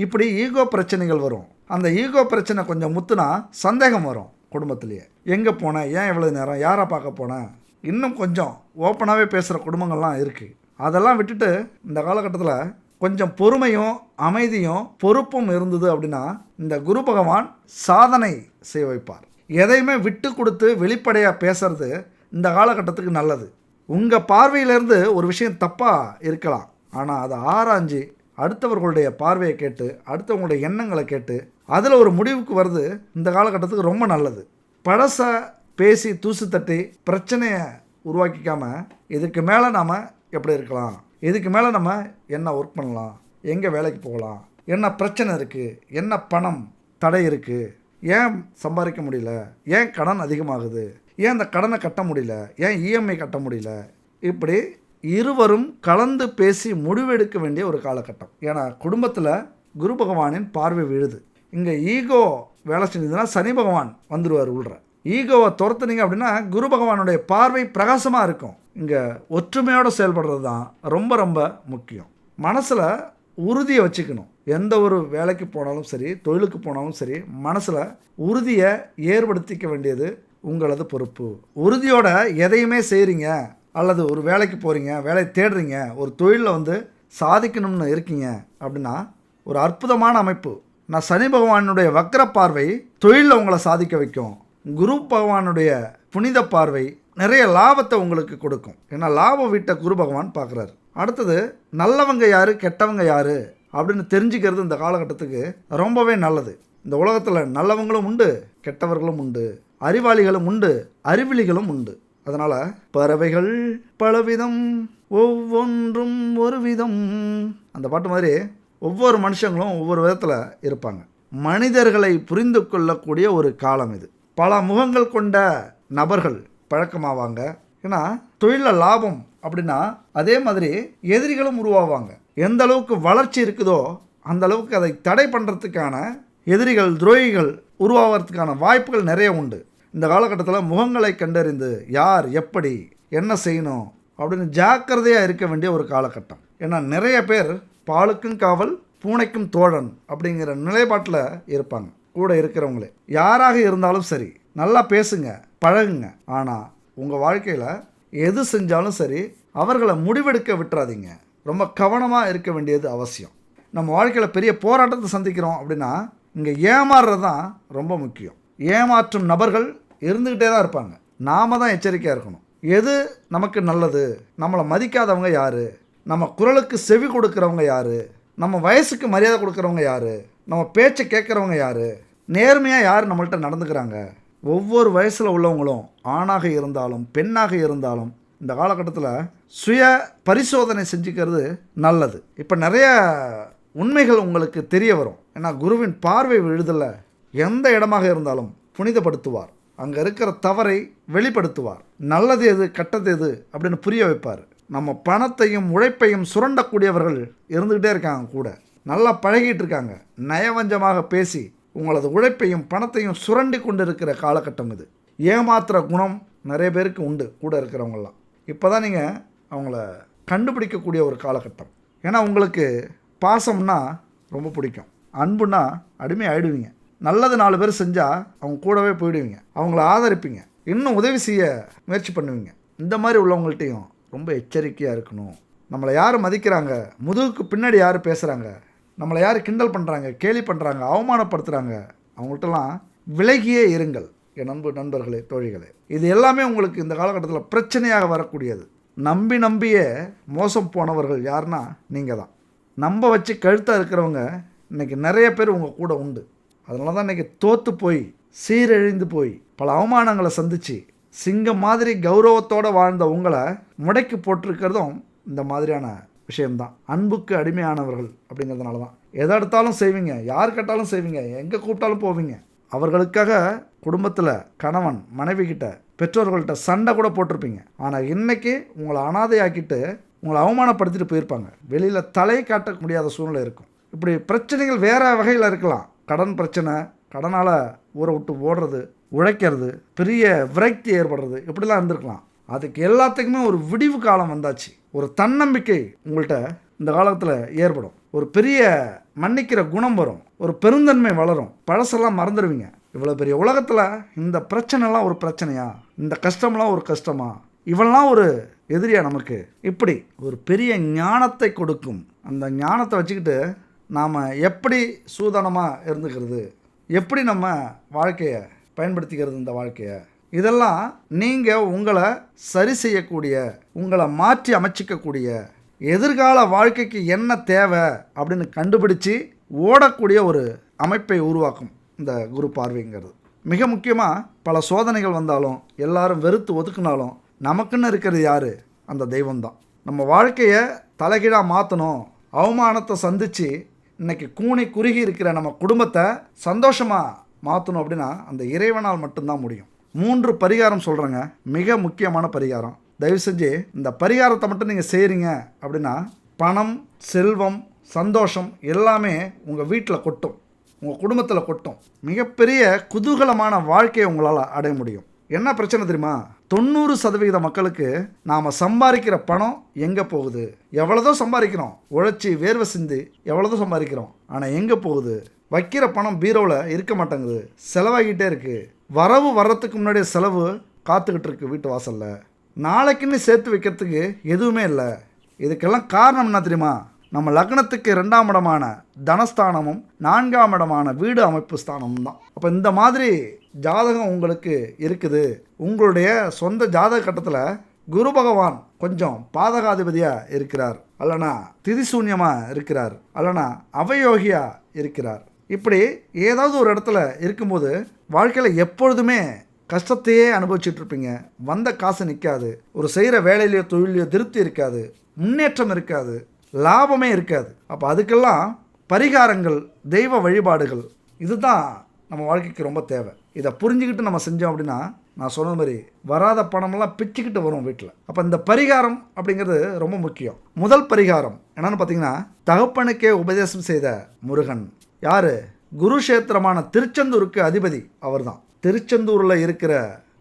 Speaker 1: இப்படி ஈகோ பிரச்சனைகள் வரும். அந்த ஈகோ பிரச்சனை கொஞ்சம் முத்துனா சந்தேகம் வரும் குடும்பத்திலேயே. எங்கே போனேன், ஏன் இவ்வளோ நேரம், யாரை பார்க்க போனேன், இன்னும் கொஞ்சம் ஓப்பனாகவே பேசுகிற குடும்பங்கள்லாம் இருக்குது. அதெல்லாம் விட்டுட்டு இந்த காலகட்டத்தில் கொஞ்சம் பொறுமையும் அமைதியும் பொறுப்பும் இருந்தது அப்படின்னா இந்த குரு பகவான் சாதனை செய்ய வைப்பார். எதையுமே விட்டு கொடுத்து வெளிப்படையாக பேசுறது இந்த காலகட்டத்துக்கு நல்லது. உங்கள் பார்வையிலேருந்து ஒரு விஷயம் தப்பாக இருக்கலாம், ஆனால் அதை ஆராய்ஞ்சு அடுத்தவர்களுடைய பார்வையை கேட்டு அடுத்தவங்களுடைய எண்ணங்களை கேட்டு அதில் ஒரு முடிவுக்கு வருது இந்த காலகட்டத்துக்கு ரொம்ப நல்லது. பழச பேசி தூசு தட்டி பிரச்சனையை உருவாக்கிக்காமல் இதுக்கு மேலே நாம் எப்படி இருக்கலாம், இதுக்கு மேலே நம்ம என்ன ஒர்க் பண்ணலாம், எங்கே வேலைக்கு போகலாம், என்ன பிரச்சனை இருக்குது, என்ன பணம் தடை இருக்குது, ஏன் சம்பாதிக்க முடியல, ஏன் கடன் அதிகமாகுது, ஏன் அந்த கடனை கட்ட முடியல, ஏன் இஎம்ஐ கட்ட முடியல, இப்படி இருவரும் கலந்து பேசி முடிவெடுக்க வேண்டிய ஒரு காலகட்டம். ஏன்னா குடும்பத்தில் குரு பகவானின் பார்வை விழுது. இங்கே ஈகோ வேலை செஞ்சதுன்னா சனி பகவான் வந்துடுவார் உள்ள. ஈகோவை துரத்துனீங்க அப்படின்னா குரு பகவானுடைய பார்வை பிரகாசமாக இருக்கும். இங்கே ஒற்றுமையோடு செயல்படுறது தான் ரொம்ப ரொம்ப முக்கியம். மனசில் உறுதியை வச்சுக்கணும். எந்த ஒரு வேலைக்கு போனாலும் சரி, தொழிலுக்கு போனாலும் சரி, மனசில் உறுதியை ஏற்படுத்திக்க வேண்டியது உங்களது பொறுப்பு. உறுதியோட எதையுமே செய்கிறீங்க, அல்லது ஒரு வேலைக்கு போகிறீங்க, வேலையை தேடுறீங்க, ஒரு தொழிலில் சாதிக்கணும்னு இருக்கீங்க அப்படின்னா ஒரு அற்புதமான அமைப்பு. நான் சனி பகவானுடைய வக்ர பார்வை தொழிலில் உங்களை சாதிக்க வைக்கும். குரு பகவானுடைய புனித பார்வை நிறைய லாபத்தை உங்களுக்கு கொடுக்கும். ஏன்னா லாப வீட்டை குரு பகவான் பார்க்குறாரு. அடுத்தது நல்லவங்க யார், கெட்டவங்க யார் அப்படின்னு தெரிஞ்சுக்கிறது இந்த காலகட்டத்துக்கு ரொம்பவே நல்லது. இந்த உலகத்தில் நல்லவங்களும் உண்டு, கெட்டவர்களும் உண்டு, அறிவாளிகளும் உண்டு, அறிவிலிகளும் உண்டு. அதனால் பறவைகள் பலவிதம், ஒவ்வொன்றும் ஒரு விதம், அந்த பாட்டு மாதிரி ஒவ்வொரு மனுஷங்களும் ஒவ்வொரு விதத்தில் இருப்பாங்க. மனிதர்களை புரிந்து கொள்ளக்கூடிய ஒரு காலம் இது. பல முகங்கள் கொண்ட நபர்கள் பழக்கமாவாங்க. ஏன்னா தொழிலில் லாபம் அப்படின்னா அதே மாதிரி எதிரிகளும் உருவாவாங்க. எந்த அளவுக்கு வளர்ச்சி இருக்குதோ அந்த அளவுக்கு அதை தடை பண்ணுறதுக்கான எதிரிகள், துரோகிகள் உருவாகிறதுக்கான வாய்ப்புகள் நிறைய உண்டு. இந்த காலகட்டத்தில் முகங்களை கண்டறிந்து யார் எப்படி என்ன செய்யணும் அப்படின்னு ஜாக்கிரதையாக இருக்க வேண்டிய ஒரு காலகட்டம். ஏன்னா நிறைய பேர் பாலுக்கும் காவல் பூனைக்கும் தோழன் அப்படிங்கிற நிலைப்பாட்டில் இருப்பாங்க. கூட இருக்கிறவங்களே யாராக இருந்தாலும் சரி, நல்லா பேசுங்க, பழகுங்க. ஆனால் உங்கள் வாழ்க்கையில் எது செஞ்சாலும் சரி அவர்களை முடிவெடுக்க விட்டுறாதீங்க. ரொம்ப கவனமாக இருக்க வேண்டியது அவசியம். நம்ம வாழ்க்கையில் பெரிய போராட்டத்தை சந்திக்கிறோம் அப்படின்னா இங்கே ஏமாறுறது தான் ரொம்ப முக்கியம். ஏமாற்றும் நபர்கள் இருந்துக்கிட்டே தான் இருப்பாங்க. நாம் தான் எச்சரிக்கையாக இருக்கணும். எது நமக்கு நல்லது, நம்மளை மதிக்காதவங்க யார், நம்ம குரலுக்கு செவி கொடுக்குறவங்க யார், நம்ம வயசுக்கு மரியாதை கொடுக்குறவங்க யார், நம்ம பேச்சை கேட்குறவங்க யார், நேர்மையாக யார் நம்மள்கிட்ட நடந்துக்கிறாங்க. ஒவ்வொரு வயசில் உள்ளவங்களும் ஆணாக இருந்தாலும் பெண்ணாக இருந்தாலும் இந்த காலகட்டத்தில் சுய பரிசோதனை செஞ்சுக்கிறது நல்லது. இப்போ நிறைய உண்மைகள் உங்களுக்கு தெரிய வரும். ஏன்னா குருவின் பார்வை விழுதல எந்த இடமாக இருந்தாலும் புனிதப்படுத்துவார். அங்கே இருக்கிற தவறை வெளிப்படுத்துவார். நல்லது எது கெட்டது எது அப்படின்னு புரிய வைப்பார். நம்ம பணத்தையும் உழைப்பையும் சுரண்டக்கூடியவர்கள் இருந்துக்கிட்டே இருக்காங்க. கூட நல்லா பழகிட்டு இருக்காங்க. நயவஞ்சமாக பேசி உங்களது உழைப்பையும் பணத்தையும் சுரண்டி கொண்டு இருக்கிற காலகட்டம் இது. ஏமாத்துகிற குணம் நிறைய பேருக்கு உண்டு கூட இருக்கிறவங்களாம். இப்போ தான் நீங்கள் அவங்கள கண்டுபிடிக்கக்கூடிய ஒரு காலகட்டம். ஏன்னா உங்களுக்கு பாசம்னா ரொம்ப பிடிக்கும், அன்புனா அடிமை ஆகிடுவீங்க. நல்லது 4 பேர் செஞ்சால் அவங்க கூடவே போயிடுவீங்க, அவங்கள ஆதரிப்பீங்க, இன்னும் உதவி செய்ய முயற்சி பண்ணுவீங்க. இந்த மாதிரி உள்ளவங்கள்ட்டையும் ரொம்ப எச்சரிக்கையாக இருக்கணும். நம்மளை யார் மதிக்கிறாங்க, முதுகுக்கு பின்னாடி யார் பேசுகிறாங்க, நம்மளை யார் கிண்டல் பண்ணுறாங்க, கேலி பண்ணுறாங்க, அவமானப்படுத்துகிறாங்க, அவங்கள்ட்டலாம் விலகியே இருங்கள் என் நண்பர்களே, தோழிகளே. இது எல்லாமே உங்களுக்கு இந்த காலகட்டத்தில் பிரச்சனையாக வரக்கூடியது. நம்பியே மோசம் போனவர்கள் யாருன்னா நீங்கள் தான். நம்ப வச்சு கழுத்தாக இருக்கிறவங்க இன்றைக்கி நிறைய பேர் உங்கள் கூட உண்டு. அதனால தான் இன்றைக்கி தோற்று போய் சீரழிந்து போய் பல அவமானங்களை சந்தித்து சிங்கம் மாதிரி கௌரவத்தோடு வாழ்ந்த உங்களை முடைக்கு போட்டிருக்கிறதும் இந்த மாதிரியான விஷயம்தான். அன்புக்கு அடிமையானவர்கள் அப்படிங்கிறதுனால தான் எதை எடுத்தாலும் செய்வீங்க, யார் கேட்டாலும் செய்வீங்க, எங்கே கூப்பிட்டாலும் போவீங்க. அவர்களுக்காக குடும்பத்தில் கணவன் மனைவி கிட்ட பெற்றோர்கள்ட்ட சண்டை கூட போட்டிருப்பீங்க. ஆனால் இன்னைக்கு உங்களை அனாதையாக்கிட்டு உங்களை அவமானப்படுத்திட்டு போயிருப்பாங்க. வெளியில் தலை காட்ட முடியாத சூழ்நிலை இருக்கும். இப்படி பிரச்சனைகள் வேறு வகையில் இருக்கலாம். கடன் பிரச்சனை, கடனால் ஊரை விட்டு ஓடுறது, உழைக்கிறது, பெரிய விரக்தி ஏற்படுறது, இப்படிலாம் இருந்திருக்கலாம். அதுக்கு எல்லாத்துக்குமே ஒரு விடிவு காலம் வந்தாச்சு. ஒரு தன்னம்பிக்கை உங்கள்கிட்ட இந்த காலத்தில் ஏற்படும். ஒரு பெரிய மன்னிக்கிற குணம் வரும். ஒரு பெருந்தன்மை வளரும். பழசெல்லாம் மறந்துடுவீங்க. இவ்வளோ பெரிய உலகத்தில் இந்த பிரச்சனைலாம் ஒரு பிரச்சனையா, இந்த கஷ்டம்லாம் ஒரு கஷ்டமா, இவெல்லாம் ஒரு எதிரியா நமக்கு, இப்படி ஒரு பெரிய ஞானத்தை கொடுக்கும். அந்த ஞானத்தை வச்சுக்கிட்டு நாம் எப்படி சூதானமாக இருந்துக்கிறது, எப்படி நம்ம வாழ்க்கையை பயன்படுத்திக்கிறது, இந்த வாழ்க்கையை, இதெல்லாம் நீங்கள் உங்களை சரி செய்யக்கூடிய, உங்களை மாற்றி அமைச்சிக்கக்கூடிய, எதிர்கால வாழ்க்கைக்கு என்ன தேவை அப்படின்னு கண்டுபிடிச்சி ஓடக்கூடிய ஒரு அமைப்பை உருவாக்கும் இந்த குரு பார்வைங்கிறது. மிக முக்கியமாக பல சோதனைகள் வந்தாலும், எல்லாரும் வெறுத்து ஒதுக்குனாலும், நமக்குன்னு இருக்கிறது யார்? அந்த தெய்வம்தான். நம்ம வாழ்க்கையை தலைகீழாக மாற்றணும், அவமானத்தை சந்தித்து இன்றைக்கி கூனி குறுகி இருக்கிற நம்ம குடும்பத்தை சந்தோஷமாக மாற்றணும் அப்படின்னா அந்த இறைவனால் மட்டும்தான் முடியும். 3 பரிகாரம் சொல்கிறேங்க, மிக முக்கியமான பரிகாரம். தயவு செஞ்சு இந்த பரிகாரத்தை மட்டும் நீங்கள் செய்கிறீங்க அப்படின்னா பணம், செல்வம், சந்தோஷம் எல்லாமே உங்கள் வீட்டில் கொட்டும், உங்கள் குடும்பத்தில் கொட்டும். மிகப்பெரிய குதூகலமான வாழ்க்கையை உங்களால் அடைய முடியும். என்ன பிரச்சனை தெரியுமா? 90% மக்களுக்கு நாம் சம்பாதிக்கிற பணம் எங்கே போகுது? எவ்வளோதோ சம்பாதிக்கிறோம், உழைச்சி வேர்வை சிந்தி எவ்வளோதோ சம்பாதிக்கிறோம், ஆனால் எங்கே போகுது? வைக்கிற பணம் பீரோவில் இருக்க மாட்டேங்குது, செலவாகிட்டே இருக்குது. வரவு வர்றதுக்கு முன்னாடியே செலவு காத்துக்கிட்டு இருக்கு வீட்டு வாசலில். நாளைக்குன்னு சேர்த்து வைக்கிறதுக்கு எதுவுமே இல்லை. இதுக்கெல்லாம் காரணம் என்ன தெரியுமா? நம்ம லக்னத்துக்கு 2ஆம் இடமான தனஸ்தானமும் 4ஆம் இடமான வீடு அமைப்பு ஸ்தானமும் தான். அப்போ இந்த மாதிரி ஜாதகம் உங்களுக்கு இருக்குது. உங்களுடைய சொந்த ஜாதக கட்டத்தில் குரு பகவான் கொஞ்சம் பாதகாதிபதியாக இருக்கிறார், அல்லனா திதிசூன்யமாக இருக்கிறார், அல்லனா அவயோகியாக இருக்கிறார். இப்படி ஏதாவது ஒரு இடத்துல இருக்கும்போது வாழ்க்கையில் எப்பொழுதுமே கஷ்டத்தையே அனுபவிச்சுட்ருப்பீங்க. வந்த காசு நிற்காது, ஒரு செய்கிற வேலையிலையோ தொழிலையோ திருப்தி இருக்காது, முன்னேற்றம் இருக்காது, லாபமே இருக்காது. அப்போ அதுக்கெல்லாம் பரிகாரங்கள், தெய்வ வழிபாடுகள், இதுதான் நம்ம வாழ்க்கைக்கு ரொம்ப தேவை. இதை புரிஞ்சுக்கிட்டு நம்ம செஞ்சோம் அப்படின்னா நான் சொன்ன மாதிரி வராத பணமெல்லாம் பிச்சுக்கிட்டு வரும் வீட்டில். அப்போ இந்த பரிகாரம் அப்படிங்கிறது ரொம்ப முக்கியம். முதல் பரிகாரம் என்னென்னு பார்த்தீங்கன்னா, தகப்பனுக்கே உபதேசம் செய்த முருகன். யார்? குருஷேத்திரமான திருச்செந்தூருக்கு அதிபதி அவர் தான். திருச்செந்தூரில் இருக்கிற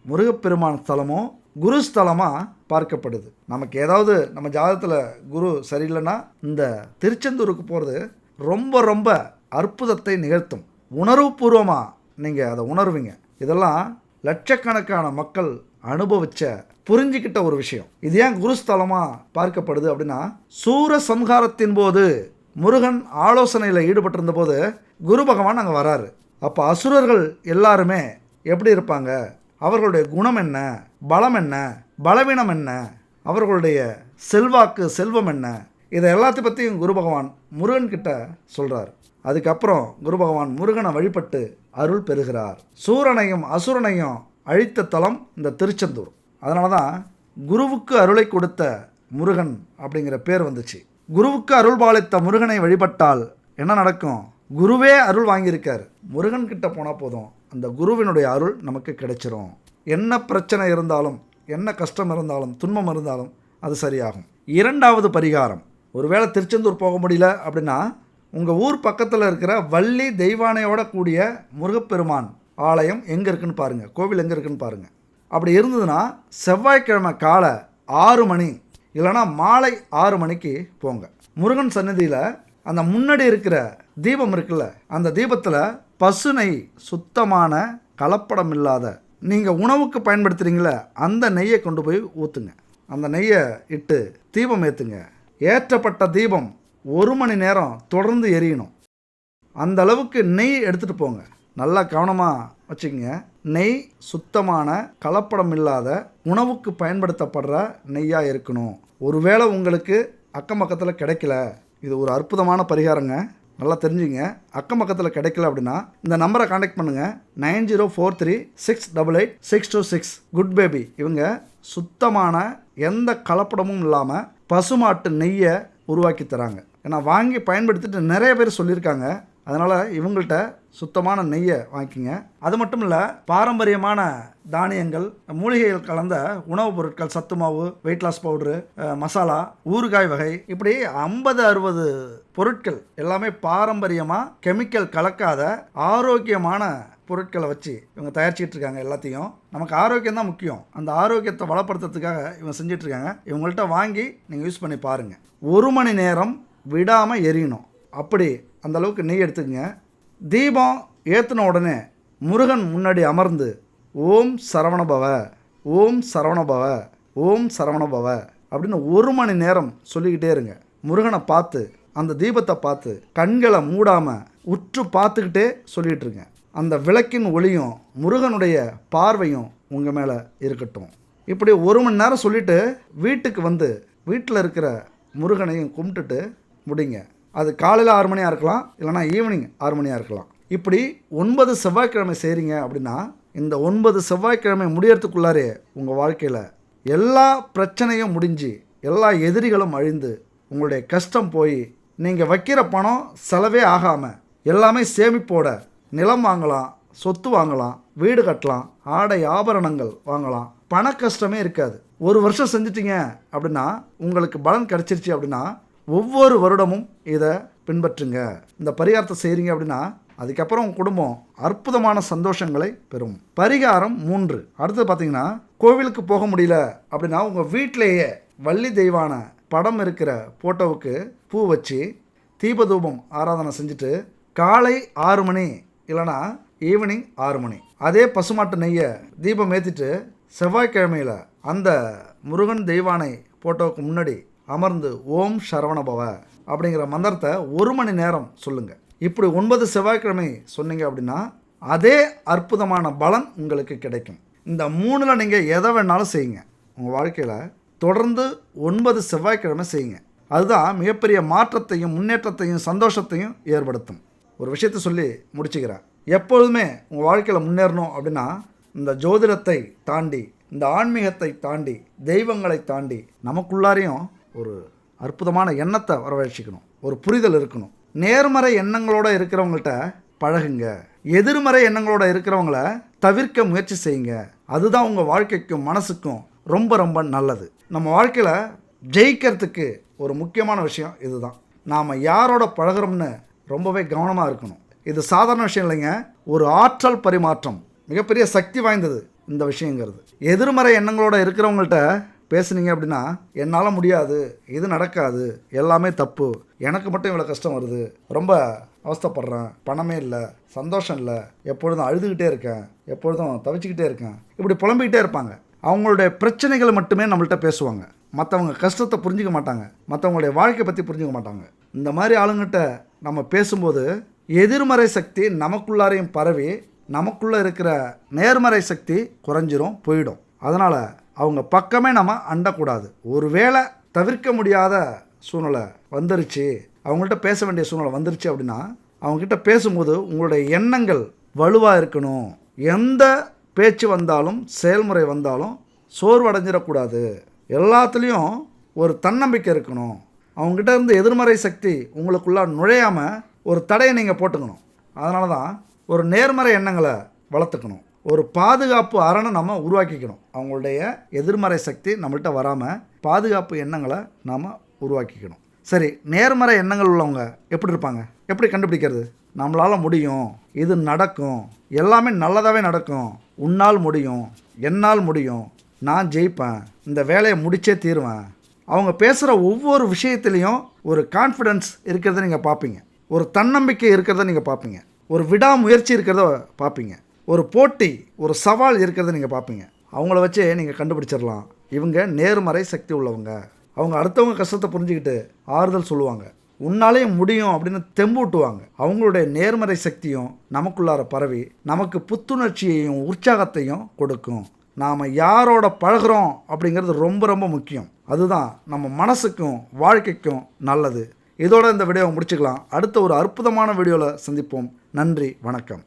Speaker 1: முருகப்பெருமான் ஸ்தலமும் குரு ஸ்தலமாக பார்க்கப்படுது. நமக்கு ஏதாவது நம்ம ஜாதகத்தில் குரு சரியில்லைன்னா இந்த திருச்செந்தூருக்கு போகிறது ரொம்ப ரொம்ப அற்புதத்தை நிகழ்த்தும். உணர்வுபூர்வமாக நீங்கள் அதை உணர்வீங்க. இதெல்லாம் லட்சக்கணக்கான மக்கள் அனுபவித்த புரிஞ்சிக்கிட்ட ஒரு விஷயம். இது ஏன் குருஸ்தலமாக பார்க்கப்படுது அப்படின்னா, சூர சம்ஹாரத்தின் போது முருகன் ஆலோசனையில் ஈடுபட்டிருந்த போது குரு பகவான் அங்கே வராரு. அப்போ அசுரர்கள் எல்லாருமே எப்படி இருப்பாங்க, அவர்களுடைய குணம் என்ன, பலம் என்ன, பலவீனம் என்ன, அவர்களுடைய செல்வாக்கு செல்வம் என்ன, இதை எல்லாத்தையும் பற்றியும் குரு பகவான் முருகன்கிட்ட சொல்கிறார். அதுக்கப்புறம் குரு பகவான் முருகனை வழிபட்டு அருள் பெறுகிறார். சூரனையும் அசுரனையும் அழித்த தலம் இந்த திருச்செந்தூர். அதனால தான் குருவுக்கு அருளை கொடுத்த முருகன் அப்படிங்கிற பேர் வந்துச்சு. குருவுக்கு அருள் பாலித்த முருகனை வழிபட்டால் என்ன நடக்கும்? குருவே அருள் வாங்கியிருக்கார். முருகன்கிட்ட போனால் போதும், அந்த குருவினுடைய அருள் நமக்கு கிடைச்சிரும். என்ன பிரச்சனை இருந்தாலும், என்ன கஷ்டம் இருந்தாலும், துன்பம் இருந்தாலும் அது சரியாகும். 2வது பரிகாரம், ஒருவேளை திருச்செந்தூர் போக முடியல அப்படின்னா உங்கள் ஊர் பக்கத்தில் இருக்கிற வள்ளி தெய்வானையோட கூடிய முருகப்பெருமான் ஆலயம் எங்கே இருக்குன்னு பாருங்கள், கோவில் எங்கே இருக்குன்னு பாருங்கள். அப்படி இருந்ததுன்னா செவ்வாய்க்கிழமை காலை 6 மணி இல்லைனா மாலை 6 மணிக்கு போங்க. முருகன் சன்னதியில் அந்த முன்னாடி இருக்கிற தீபம் இருக்குல்ல, அந்த தீபத்தில் பசு நெய், சுத்தமான கலப்படம் இல்லாத, நீங்கள் உணவுக்கு பயன்படுத்துகிறீங்களே அந்த நெய்யை கொண்டு போய் ஊற்றுங்க. அந்த நெய்யை இட்டு தீபம் ஏற்றுங்க. ஏற்றப்பட்ட தீபம் 1 மணி நேரம் தொடர்ந்து எரியணும். அந்த அளவுக்கு நெய் எடுத்துகிட்டு போங்க. நல்லா கவனமாக வச்சுக்கோங்க. நெய் சுத்தமான கலப்படம் இல்லாத உணவுக்கு பயன்படுத்தப்படுற நெய்யாக இருக்கணும். ஒருவேளை உங்களுக்கு அக்கம் பக்கத்தில் கிடைக்கல, இது ஒரு அற்புதமான பரிகாரங்க, நல்லா தெரிஞ்சுங்க. அக்கம் பக்கத்தில் கிடைக்கல அப்படின்னா இந்த நம்பரை கான்டாக்ட் பண்ணுங்கள். 9043368826. குட் பேபி இவங்க சுத்தமான எந்த கலப்படமும் இல்லாமல் பசுமாட்டு நெய்யை உருவாக்கி தராங்க. ஏன்னா வாங்கி பயன்படுத்திட்டு நிறைய பேர் சொல்லியிருக்காங்க, அதனால் இவங்கள்ட்ட சுத்தமான நெய்யை வாங்கிக்கோங்க. அது மட்டும் இல்லை, பாரம்பரியமான தானியங்கள், மூலிகைகள் கலந்த உணவுப் பொருட்கள், சத்து மாவு, வெயிட் லாஸ் பவுட்ரு, மசாலா, ஊறுகாய் வகை, இப்படி 50-60 பொருட்கள் எல்லாமே பாரம்பரியமாக கெமிக்கல் கலக்காத ஆரோக்கியமான பொருட்களை வச்சு இவங்க தயாரிச்சிட்டு இருக்காங்க. எல்லாத்தையும் நமக்கு ஆரோக்கியம் தான் முக்கியம். அந்த ஆரோக்கியத்தை வளப்படுத்துறதுக்காக இவங்க செஞ்சிட்ருக்காங்க. இவங்கள்ட்ட வாங்கி நீங்கள் யூஸ் பண்ணி பாருங்கள். 1 மணி நேரம் விடாமல் எரியணும். அப்படி அந்த அளவுக்கு நெய் எடுத்துக்கங்க. தீபம் ஏற்றின உடனே முருகன் முன்னாடி அமர்ந்து ஓம் சரவணபவ, ஓம் சரவணபவ, ஓம் சரவணபவ அப்படின்னு 1 மணி நேரம் சொல்லிக்கிட்டே இருங்க. முருகனை பார்த்து, அந்த தீபத்தை பார்த்து கண்களை மூடாமல் உற்று பார்த்துக்கிட்டே சொல்லிகிட்டு இருங்க. அந்த விளக்கின் ஒளியும் முருகனுடைய பார்வையும் உங்கள் மேலே இருக்கட்டும். இப்படி 1 மணி நேரம் சொல்லிவிட்டு வீட்டுக்கு வந்து வீட்டில் இருக்கிற முருகனையும் கும்பிட்டுட்டு முடிங்க. அது காலையில் 6 மணியாக இருக்கலாம், இல்லைனா ஈவினிங் 6 மணியாக இருக்கலாம். இப்படி 9 செவ்வாய்க்கிழமை செய்கிறீங்க அப்படின்னா இந்த 9 செவ்வாய்க்கிழமை முடியறதுக்குள்ளாரே உங்கள் வாழ்க்கையில் எல்லா பிரச்சனையும் முடிஞ்சு, எல்லா எதிரிகளும் அழிந்து, உங்களுடைய கஷ்டம் போய், நீங்கள் வைக்கிற பணம் செலவே ஆகாமல் எல்லாமே சேமிப்போட நிலம் வாங்கலாம், சொத்து வாங்கலாம், வீடு கட்டலாம், ஆடை ஆபரணங்கள் வாங்கலாம், பண கஷ்டமே இருக்காது. 1 வருஷம் செஞ்சிட்டிங்க அப்படின்னா உங்களுக்கு பலன் கிடச்சிருச்சு அப்படின்னா ஒவ்வொரு வருடமும் இதை பின்பற்றுங்க. இந்த பரிகாரத்தை செய்கிறீங்க அப்படின்னா அதுக்கப்புறம் உங்கள் குடும்பம் அற்புதமான சந்தோஷங்களை பெறும். பரிகாரம் 3. அடுத்தது பார்த்தீங்கன்னா, கோவிலுக்கு போக முடியல அப்படின்னா உங்கள் வீட்டிலேயே வள்ளி தெய்வான படம் இருக்கிற ஃபோட்டோவுக்கு பூ வச்சு தீபதூபம் ஆராதனை செஞ்சுட்டு காலை 6 மணி இல்லைனா ஈவினிங் 6 மணி அதே பசுமாட்டு நெய்யை தீபம் ஏற்றிட்டு செவ்வாய்க்கிழமையில் அந்த முருகன் தெய்வானை ஃபோட்டோவுக்கு முன்னாடி அமர்ந்து ஓம் சரவணபவ அப்படிங்கிற மந்திரத்தை 1 மணி நேரம் சொல்லுங்கள். இப்படி 9 செவ்வாய்க்கிழமை சொன்னீங்க அப்படின்னா அதே அற்புதமான பலன் உங்களுக்கு கிடைக்கும். இந்த 3ல் நீங்கள் எதை வேணாலும் செய்யுங்க. உங்கள் வாழ்க்கையில் தொடர்ந்து 9 செவ்வாய்க்கிழமை செய்யுங்க. அதுதான் மிகப்பெரிய மாற்றத்தையும் முன்னேற்றத்தையும் சந்தோஷத்தையும் ஏற்படுத்தும். ஒரு விஷயத்தை சொல்லி முடிச்சுக்கிறேன். எப்பொழுதுமே உங்கள் வாழ்க்கையில் முன்னேறணும் அப்படின்னா இந்த ஜோதிடத்தை தாண்டி, இந்த ஆன்மீகத்தை தாண்டி, தெய்வங்களை தாண்டி நமக்குள்ளாரையும் ஒரு அற்புதமான எண்ணத்தை வரவழைச்சிக்கணும். ஒரு புரிதல் இருக்கணும். நேர்மறை எண்ணங்களோடு இருக்கிறவங்கள்ட்ட பழகுங்க. எதிர்மறை எண்ணங்களோட இருக்கிறவங்கள தவிர்க்க முயற்சி செய்யுங்க. அதுதான் உங்கள் வாழ்க்கைக்கும் மனசுக்கும் ரொம்ப ரொம்ப நல்லது. நம்ம வாழ்க்கையில் ஜெயிக்கிறதுக்கு ஒரு முக்கியமான விஷயம் இதுதான். நாம் யாரோட பழகிறோம்னு ரொம்பவே கவனமாக இருக்கணும். இது சாதாரண விஷயம் இல்லைங்க. ஒரு ஆற்றல் பரிமாற்றம், மிகப்பெரிய சக்தி வாய்ந்தது இந்த விஷயங்கிறது. எதிர்மறை எண்ணங்களோட இருக்கிறவங்கள்ட்ட பேசுனீங்க அப்படின்னா என்னால் முடியாது, இது நடக்காது, எல்லாமே தப்பு, எனக்கு மட்டும் இவ்வளோ கஷ்டம் வருது, ரொம்ப அவஸ்தைப்படுறேன், பணமே இல்லை, சந்தோஷம் இல்லை, எப்பொழுதும் அழுதுகிட்டே இருக்கேன், எப்பொழுதும் தவிச்சிக்கிட்டே இருக்கேன், இப்படி புலம்பிக்கிட்டே இருப்பாங்க. அவங்களுடைய பிரச்சனைகளை மட்டுமே நம்மள்கிட்ட பேசுவாங்க. மற்றவங்க கஷ்டத்தை புரிஞ்சிக்க மாட்டாங்க, மற்றவங்களுடைய வாழ்க்கை பற்றி புரிஞ்சிக்க மாட்டாங்க. இந்த மாதிரி ஆளுங்கிட்ட நம்ம பேசும்போது எதிர்மறை சக்தி நமக்குள்ளாரையும் பரவி நமக்குள்ளே இருக்கிற நேர்மறை சக்தி குறைஞ்சிரும், போயிடும். அதனால் அவங்க பக்கமே நம்ம அண்டக்கூடாது. ஒருவேளை தவிர்க்க முடியாத சூழ்நிலை வந்துருச்சு, அவங்கள்ட்ட பேச வேண்டிய சூழ்நிலை வந்துருச்சு அப்படின்னா அவங்கக்கிட்ட பேசும்போது உங்களுடைய எண்ணங்கள் வலுவாக இருக்கணும். எந்த பேச்சு வந்தாலும் செயல்முறை வந்தாலும் சோர்வடைஞ்சிடக்கூடாது. எல்லாத்துலேயும் ஒரு தன்னம்பிக்கை இருக்கணும். அவங்ககிட்ட இருந்து எதிர்மறை சக்தி உங்களுக்குள்ளே நுழையாமல் ஒரு தடையை நீங்கள் போட்டுக்கணும். அதனால தான் ஒரு நேர்மறை எண்ணங்களை வளர்த்துக்கணும். ஒரு பாதுகாப்பு அரணை நம்ம உருவாக்கிக்கணும். அவங்களுடைய எதிர்மறை சக்தி நம்மள்கிட்ட வராமல் பாதுகாப்பு எண்ணங்களை நாம் உருவாக்கிக்கணும். சரி, நேர்மறை எண்ணங்கள் உள்ளவங்க எப்படி இருப்பாங்க, எப்படி கண்டுபிடிக்கிறது? நம்மளால் முடியும், இது நடக்கும், எல்லாமே நல்லதாகவே நடக்கும், உன்னால் முடியும், என்னால் முடியும், நான் ஜெயிப்பேன், இந்த வேலையை முடிச்சே தீருவேன். அவங்க பேசுகிற ஒவ்வொரு விஷயத்துலேயும் ஒரு கான்ஃபிடென்ஸ் இருக்கிறத நீங்கள் பார்ப்பீங்க. ஒரு தன்னம்பிக்கை இருக்கிறத நீங்கள் பார்ப்பீங்க. ஒரு விடாமுயற்சி இருக்கிறத பார்ப்பீங்க. ஒரு போட்டி, ஒரு சவால் இருக்கிறத நீங்கள் பார்ப்பீங்க. அவங்கள வச்சே நீங்கள் கண்டுபிடிச்சிடலாம் இவங்க நேர்மறை சக்தி உள்ளவங்க. அவங்க அடுத்தவங்க கஷ்டத்தை புரிஞ்சுக்கிட்டு ஆறுதல் சொல்லுவாங்க, உன்னாலே முடியும் அப்படின்னு தெம்பூட்டுவாங்க. அவங்களுடைய நேர்மறை சக்தியும் நமக்குள்ளார பரவி நமக்கு புத்துணர்ச்சியையும் உற்சாகத்தையும் கொடுக்கும். நாம் யாரோட பழகிறோம் அப்படிங்கிறது ரொம்ப ரொம்ப முக்கியம். அதுதான் நம்ம மனசுக்கும் வாழ்க்கைக்கும் நல்லது. இதோட இந்த வீடியோவை முடிச்சுக்கலாம். அடுத்த ஒரு அற்புதமான வீடியோவில் சந்திப்போம். நன்றி, வணக்கம்.